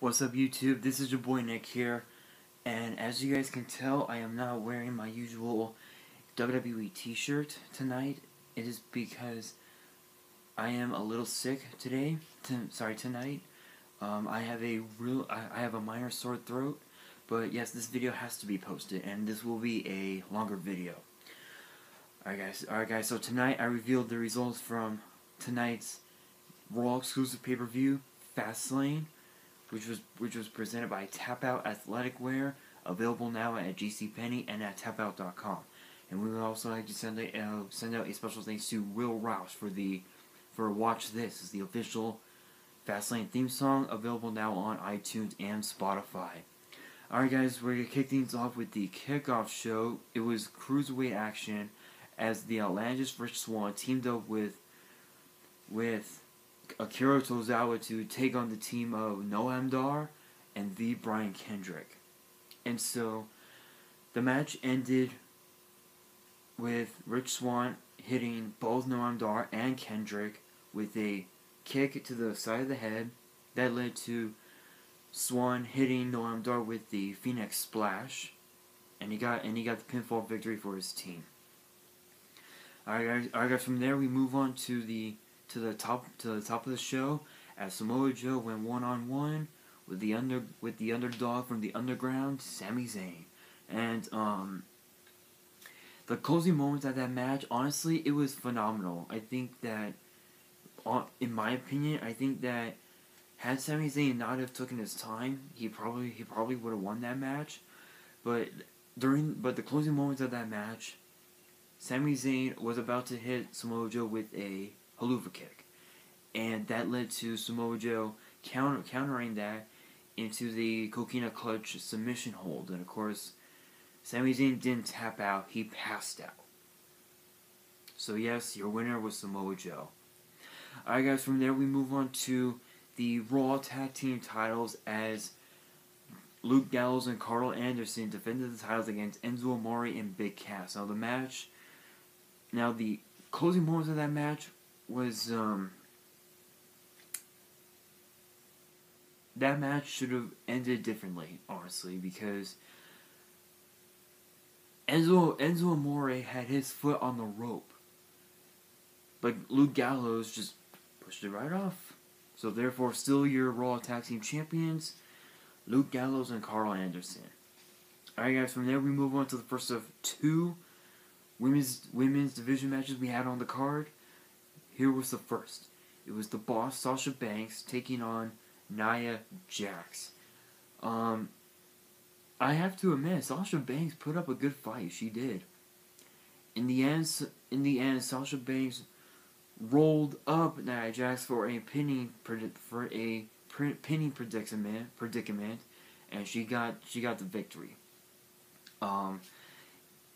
What's up, YouTube? This is your boy Nick here, and as you guys can tell, I am not wearing my usual WWE t-shirt tonight. It is because I am a little sick today. Tonight. I have a minor sore throat, but yes, this video has to be posted, and this will be a longer video. Alright guys. So tonight I revealed the results from tonight's RAW exclusive pay-per-view FastLane, which was presented by TAPOUT Athletic wear, available now at JCPenney and at tapout.com. And we would also like to send out a special thanks to Will Roush for Watch This, is the official FastLane theme song, available now on iTunes and Spotify. Alright guys, we're going to kick things off with the kickoff show. It was cruiserweight action as the outlandish Rich Swann teamed up with Akira Tozawa to take on the team of Noam Dar and the Brian Kendrick. And so the match ended with Rich Swann hitting both Noam Dar and Kendrick with a kick to the side of the head that led to Swann hitting Noam Dar with the Phoenix Splash, and he got the pinfall victory for his team. Alright guys, from there we move on to the top of the show, as Samoa Joe went one-on-one with the underdog from the underground, Sami Zayn. And the closing moments of that match, honestly, it was phenomenal. I think that, in my opinion, had Sami Zayn not have taken his time, he probably would have won that match. But the closing moments of that match, Sami Zayn was about to hit Samoa Joe with a haluva kick, and that led to Samoa Joe countering that into the coquina clutch submission hold. And of course, Sami Zayn didn't tap out, he passed out. So yes, your winner was Samoa Joe. Alright guys, from there we move on to the Raw Tag Team titles, as Luke Gallows and Carl Anderson defended the titles against Enzo Amore and Big Cass. Now the closing moments of that match was, that match should have ended differently, honestly, because Enzo Amore had his foot on the rope, but Luke Gallows just pushed it right off. So therefore, still your Raw Tag Team Champions, Luke Gallows and Carl Anderson. Alright guys, from there we move on to the first of two women's division matches we had on the card. Here was the first. It was the Boss, Sasha Banks, taking on Nia Jax. I have to admit, Sasha Banks put up a good fight. She did. In the end, Sasha Banks rolled up Nia Jax for a pinning predicament, and she got the victory.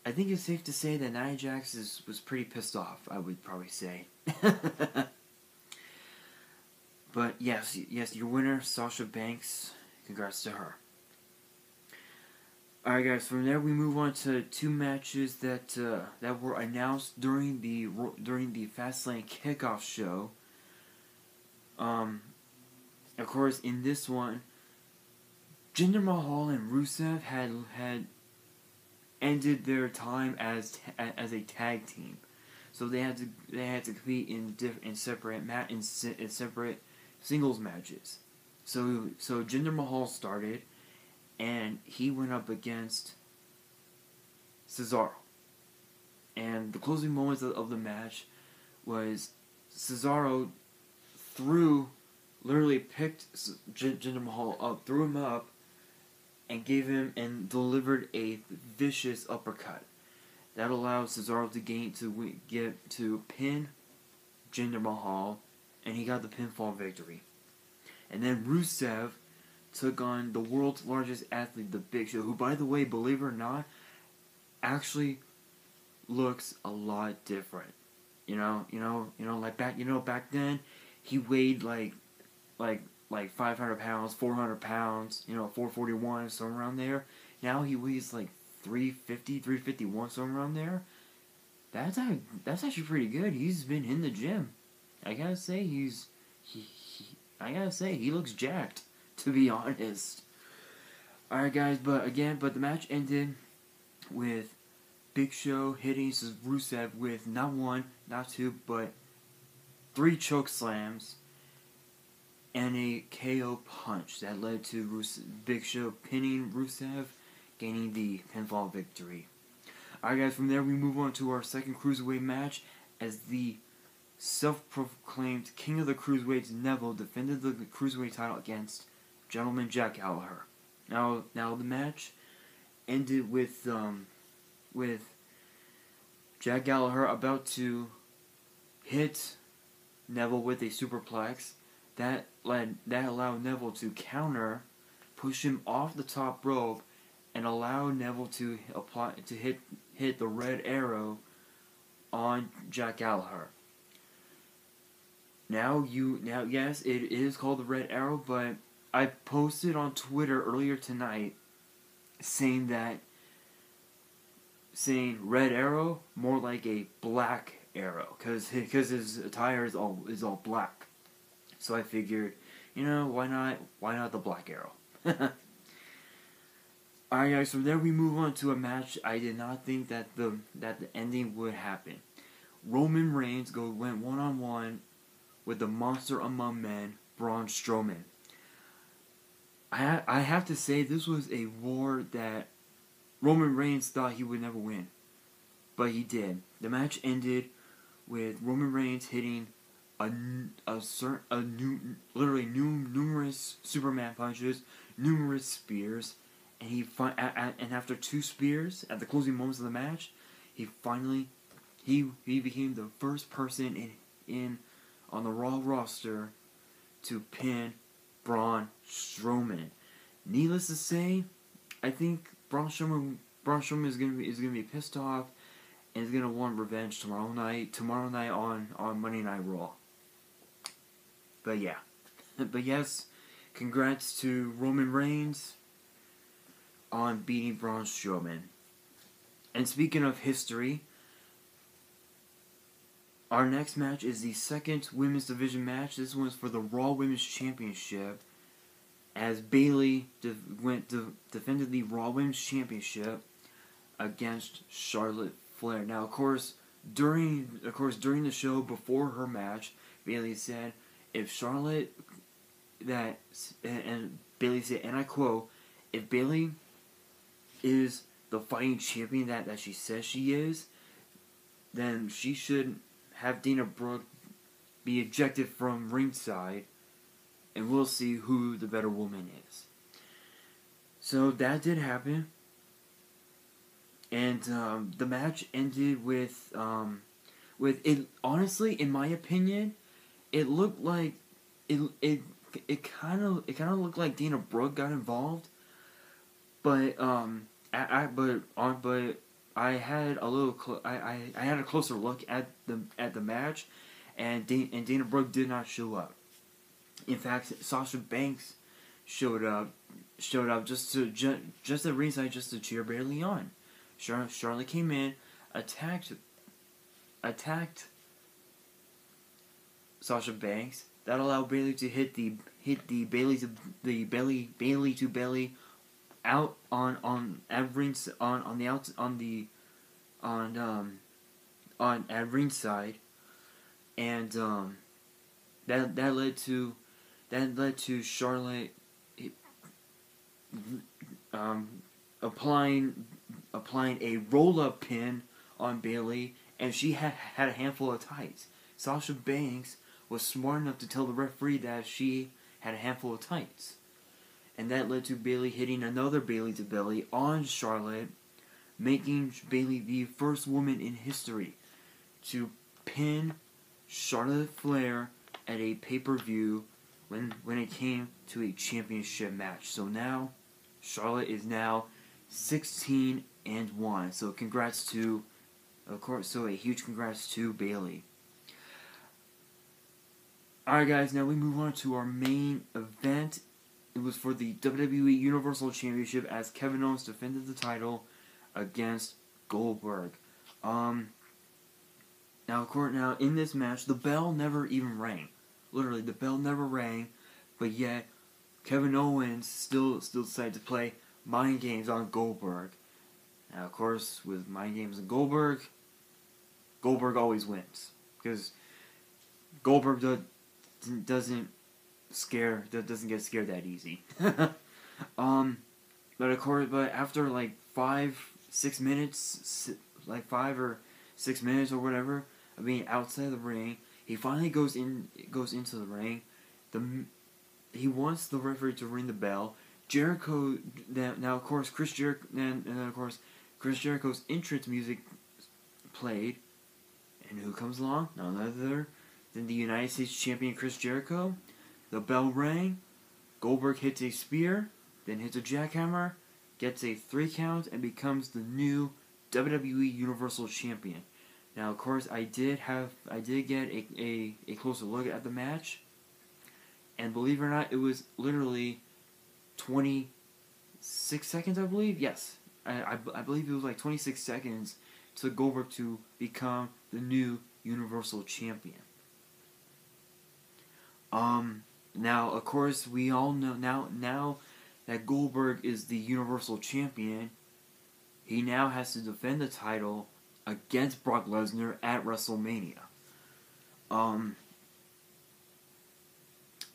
I think it's safe to say that Nia Jax was pretty pissed off, I would probably say. But yes, your winner, Sasha Banks. Congrats to her. Alright guys, from there we move on to two matches that were announced during the FastLane kickoff show. Of course, in this one, Jinder Mahal and Rusev had ended their time as a tag team, so they had to compete in separate singles matches. So Jinder Mahal started, and he went up against Cesaro. And the closing moments of the match was Cesaro literally picked Jinder Mahal up, threw him up, and delivered a vicious uppercut that allowed Cesaro to pin Jinder Mahal, and he got the pinfall victory. And then Rusev took on the world's largest athlete, the Big Show, who, by the way, believe it or not, actually looks a lot different. Back then, he weighed like 500 pounds, 400 pounds, 441, somewhere around there. Now he weighs like 350, 351, somewhere around there. That's actually pretty good. He's been in the gym. I gotta say, he looks jacked, to be honest. Alright guys, but the match ended with Big Show hitting Rusev with not one, not two, but 3 choke slams and a KO punch that led to Big Show pinning Rusev, gaining the pinfall victory. Alright guys, from there we move on to our second Cruiserweight match as the self-proclaimed King of the Cruiserweights, Neville, defended the Cruiserweight title against Gentleman Jack Gallagher. Now the match ended with Jack Gallagher about to hit Neville with a superplex. That allowed Neville to counter, push him off the top rope, and allow Neville to hit the red arrow on Jack Gallagher. Now yes, it is called the red arrow, but I posted on Twitter earlier tonight saying red arrow more like a black arrow because his attire is all black. So I figured, why not the black arrow? Alright guys, from there we move on to a match I did not think that the ending would happen. Roman Reigns went one-on-one with the monster among men, Braun Strowman. I have to say, this was a war that Roman Reigns thought he would never win, but he did. The match ended with Roman Reigns hitting numerous Superman punches, numerous spears, and after 2 spears at the closing moments of the match, he became the first person on the Raw roster to pin Braun Strowman. Needless to say, I think Braun Strowman is gonna be pissed off and is gonna want revenge tomorrow night on Monday Night Raw. But yeah, but yes, congrats to Roman Reigns on beating Braun Strowman. And speaking of history, our next match is the second women's division match. This one's for the Raw Women's Championship, as Bayley defended the Raw Women's Championship against Charlotte Flair. Now, of course, during the show before her match, Bayley said, and Bayley said, and I quote, if Bayley is the fighting champion that she says she is, then she should have Dana Brooke be ejected from ringside, and we'll see who the better woman is. So that did happen, and the match ended with it. Honestly, in my opinion, it looked like it kind of looked like Dana Brooke got involved, but I had a closer look at the match, and Dana Brooke did not show up. In fact, Sasha Banks showed up just at ringside just to cheer Bayley on. Charlotte came in, attacked Sasha Banks. That allowed Bayley to hit the Bayley to belly out at ringside, and that led to Charlotte applying a roll-up pin on Bayley, and she had a handful of tights. Sasha Banks was smart enough to tell the referee that she had a handful of tights, and that led to Bayley hitting another Bayley to belly on Charlotte, making Bayley the first woman in history to pin Charlotte Flair at a pay-per-view when it came to a championship match. So now Charlotte is now 16-1. So congrats to, of course, so a huge congrats to Bayley. Alright guys, now we move on to our main event. It was for the WWE Universal Championship as Kevin Owens defended the title against Goldberg. Now in this match, the bell never even rang. Literally, the bell never rang, but yet Kevin Owens still decided to play mind games on Goldberg. Now, of course, with mind games and Goldberg always wins because Goldberg doesn't get scared that easy. But of course, after like 5-6 minutes, like 5 or 6 minutes or whatever of being outside the ring, he finally goes into the ring. He wants the referee to ring the bell. Jericho now of course Chris Jericho's entrance music played, and who comes along? None other than the United States Champion Chris Jericho. The bell rang. Goldberg hits a spear, then hits a jackhammer, gets a 3 count, and becomes the new WWE Universal Champion. Now, of course, I did get a closer look at the match, and believe it or not, it was literally 26 seconds, I believe. Yes, I believe it was like 26 seconds to Goldberg to become the new Universal Champion. Now, of course, we all know now that Goldberg is the Universal Champion, he now has to defend the title against Brock Lesnar at WrestleMania.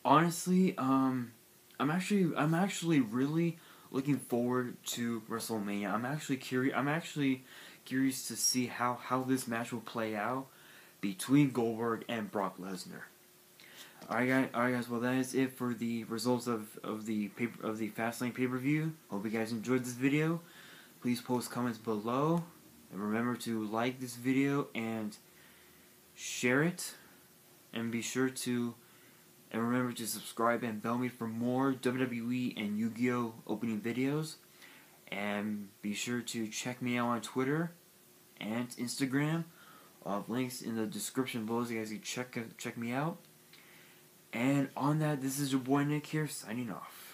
Honestly, I'm actually really looking forward to WrestleMania. I'm actually curious to see how this match will play out between Goldberg and Brock Lesnar. Alright guys, well that is it for the results of the FastLane pay-per-view. Hope you guys enjoyed this video. Please post comments below, and remember to like this video and share it, and remember to subscribe and bell me for more WWE and Yu-Gi-Oh opening videos, and be sure to check me out on Twitter and Instagram. I'll have links in the description below so you guys can check me out. And on that, this is your boy Nick here, signing off.